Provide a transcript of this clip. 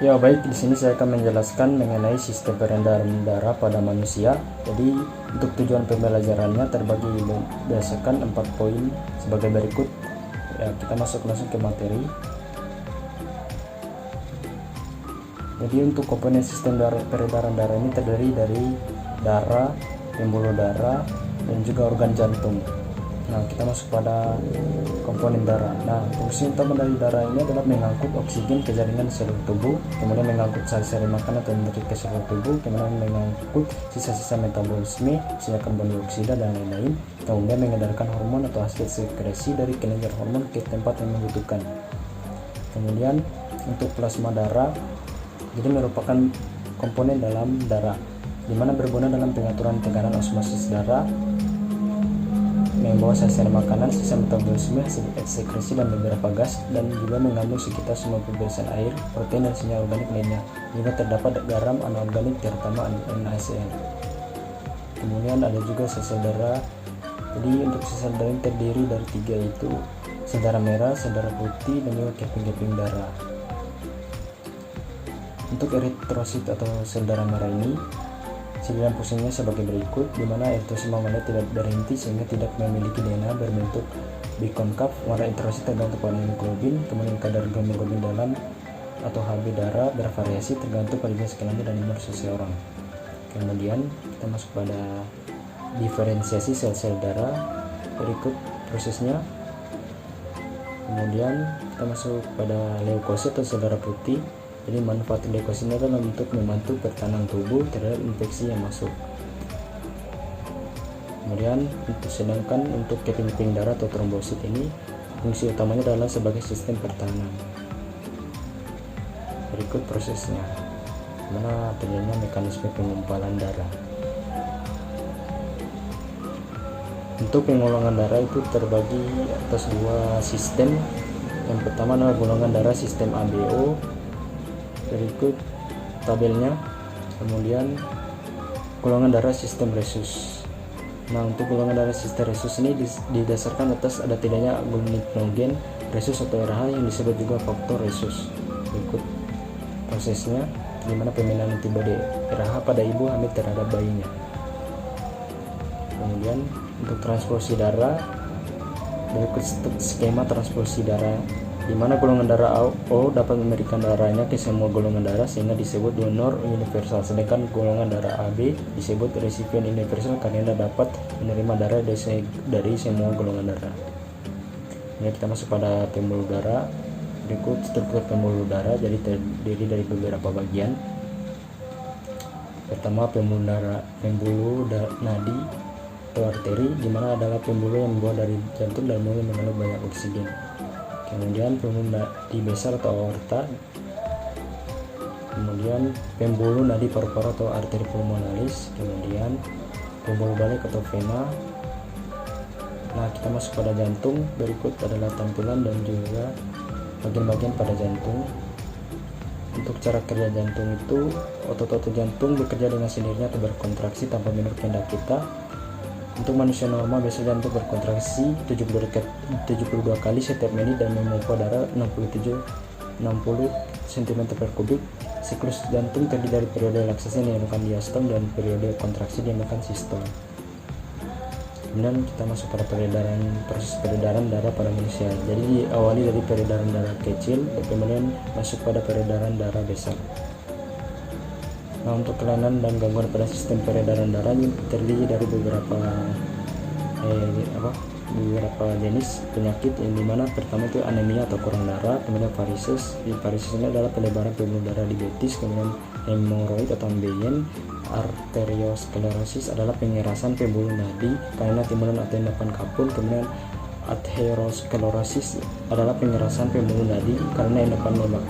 Ya baik, di sini saya akan menjelaskan mengenai sistem peredaran darah pada manusia. Jadi untuk tujuan pembelajarannya terbagi berdasarkan 4 poin sebagai berikut. Ya, kita masuk langsung ke materi. Jadi untuk komponen sistem peredaran darah ini terdiri dari darah, pembuluh darah, dan juga organ jantung. Nah, kita masuk pada komponen darah. Nah, fungsi utama dari darah ini adalah mengangkut oksigen ke jaringan seluruh tubuh, kemudian mengangkut sel-sel makanan atau nutrit ke seluruh tubuh, kemudian mengangkut sisa-sisa metabolisme, misalnya karbon dioksida dan lain-lain, kemudian mengedarkan hormon atau hasil sekresi dari kelenjar hormon ke tempat yang membutuhkan. Kemudian untuk plasma darah, jadi merupakan komponen dalam darah, di mana berguna dalam pengaturan tekanan osmosis darah, membawa sel-sel makanan, sisa metabolisme, sekresi dan beberapa gas, dan juga mengandung sekitar 90% air, protein dan senyawa organik lainnya. Juga terdapat garam anorganik terutama NaCl. Kemudian ada juga sel-sel darah. Jadi untuk sel darah terdiri dari 3, yaitu sel darah merah, sel darah putih, dan juga keping-keping darah. Untuk eritrosit atau sel darah merah ini dan fungsinya sebagai berikut, di mana eritrosit memandai tidak berhenti sehingga tidak memiliki DNA berbentuk bikonkav. Warna eritrosit tergantung pada hemoglobin, kemudian kadar hemoglobin dalam atau Hb darah bervariasi tergantung pada jenis kelamin dan umur seseorang. Kemudian kita masuk pada diferensiasi sel-sel darah, berikut prosesnya. Kemudian kita masuk pada leukosit atau sel darah putih. Jadi manfaat leukosit adalah untuk membantu pertahanan tubuh terhadap infeksi yang masuk. Kemudian sedangkan untuk keping-keping darah atau trombosit ini fungsi utamanya adalah sebagai sistem pertahanan. Berikut prosesnya, mana terjadinya mekanisme pengumpulan darah. Untuk pengolongan darah itu terbagi atas 2 sistem. Yang pertama adalah golongan darah sistem ABO. Berikut tabelnya. Kemudian golongan darah sistem resus. Nah, untuk golongan darah sistem resus ini didasarkan atas ada tidaknya glutinogen resus atau RH yang disebut juga faktor resus. Berikut prosesnya, di mana pemindahan antibodi RH pada ibu hamil terhadap bayinya. Kemudian untuk transfusi darah, berikut skema transfusi darah, di mana golongan darah O dapat memberikan darahnya ke semua golongan darah sehingga disebut donor universal, sedangkan golongan darah AB disebut resipien universal karena dapat menerima darah dari semua golongan darah. Ini kita masuk pada pembuluh darah. Berikut struktur pembuluh darah, jadi terdiri dari beberapa bagian. Pertama, pembuluh nadi atau arteri, di mana adalah pembuluh yang membawa dari jantung dan mulai mengandung banyak oksigen. Kemudian pembuluh nadi besar atau aorta. Kemudian pembuluh nadi paru-paru atau arteri pulmonalis. Kemudian pembuluh balik atau vena. Nah, kita masuk pada jantung. Berikut adalah tampilan dan juga bagian-bagian pada jantung. Untuk cara kerja jantung itu, otot-otot jantung bekerja dengan sendirinya atau berkontraksi tanpa menurut kehendak kita. Untuk manusia normal, biasa jantung berkontraksi 72 kali setiap menit dan memompa darah 60 cm/kubik. Siklus jantung terdiri dari periode relaksasi yang dinamakan diastole dan periode kontraksi yang dinamakan sistole. Kemudian kita masuk pada proses peredaran darah pada manusia. Jadi diawali dari peredaran darah kecil, kemudian masuk pada peredaran darah besar. Nah, untuk kelainan dan gangguan pada sistem peredaran darah ini terdiri dari beberapa jenis penyakit, yang dimana pertama itu anemia atau kurang darah, kemudian varises. Varises ini adalah pelebaran pembuluh darah diabetes, kemudian hemoroid atau ambeien. Arteriosklerosis adalah pengerasan pembuluh nadi karena timbulan atau endapan kapur, kemudian atherosklerosis adalah pengerasan pembuluh nadi karena endapan lemak.